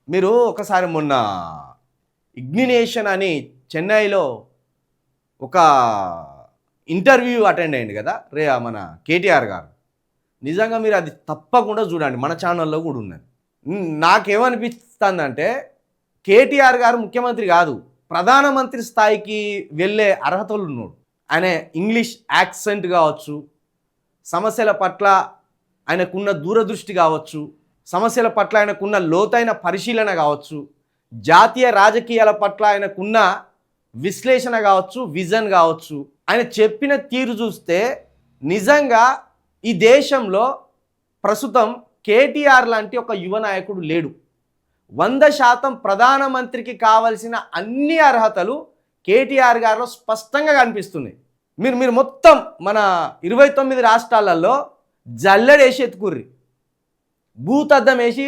మీరు ఒకసారి మొన్న ఇగ్నినేషన్ అని చెన్నైలో ఒక ఇంటర్వ్యూ అటెండ్ అయ్యింది కదా మన కేటీఆర్ గారు. నిజంగా మీరు అది తప్పకుండా చూడండి, మన ఛానల్లో కూడా ఉన్నది. నాకేమనిపిస్తుందంటే కేటీఆర్ గారు ముఖ్యమంత్రి కాదు, ప్రధానమంత్రి స్థాయికి వెళ్ళే అర్హతలు ఉన్నాడు. ఆయన ఇంగ్లీష్ యాక్సెంట్ కావచ్చు, సమస్యల పట్ల ఆయనకున్న దూరదృష్టి కావచ్చు, సమస్యల పట్ల ఆయనకున్న లోతైన పరిశీలన కావచ్చు, జాతీయ రాజకీయాల పట్ల ఆయనకున్న విశ్లేషణ కావచ్చు, విజన్ కావచ్చు, ఆయన చెప్పిన తీరు చూస్తే నిజంగా ఈ దేశంలో ప్రస్తుతం కేటీఆర్ లాంటి ఒక యువ నాయకుడు లేడు. 100% ప్రధానమంత్రికి కావలసిన అన్ని అర్హతలు కేటీఆర్ గారిలో స్పష్టంగా కనిపిస్తున్నాయి. మీరు మొత్తం మన 29 రాష్ట్రాలలో జల్లెడేసి ఎత్తుకుర్రి, భూతద్దం వేసి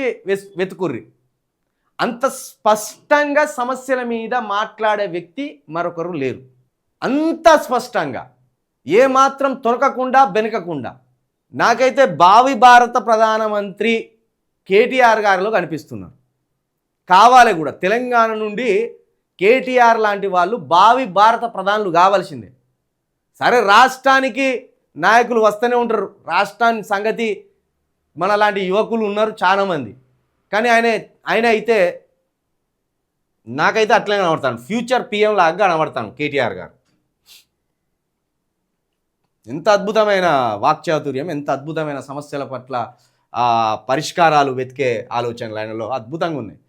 వెతుకుర్రి. అంత స్పష్టంగా సమస్యల మీద మాట్లాడే వ్యక్తి మరొకరు లేరు. అంత స్పష్టంగా, ఏమాత్రం తొనకకుండా బెనకకుండా నాకైతే భావి భారత ప్రధానమంత్రి కేటీఆర్ గారిలో కనిపిస్తున్నారు. కావాలి కూడా, తెలంగాణ నుండి కేటీఆర్ లాంటి వాళ్ళు భావి భారత ప్రధానులు కావాల్సిందే. సరే, రాష్ట్రానికి నాయకులు వస్తూనే ఉంటారు, రాష్ట్రాన్ని సంగతి మన లాంటి యువకులు ఉన్నారు చాలామంది. కానీ ఆయన అయితే నాకైతే అట్లనే కనబడతాను, ఫ్యూచర్ పిఎం లాగా కనబడతాను కేటీఆర్ గారు. ఎంత అద్భుతమైన వాక్చాతుర్యం, ఎంత అద్భుతమైన సమస్యల పట్ల పరిష్కారాలు వెతికే ఆలోచనలు ఆయనలో అద్భుతంగా ఉన్నాయి.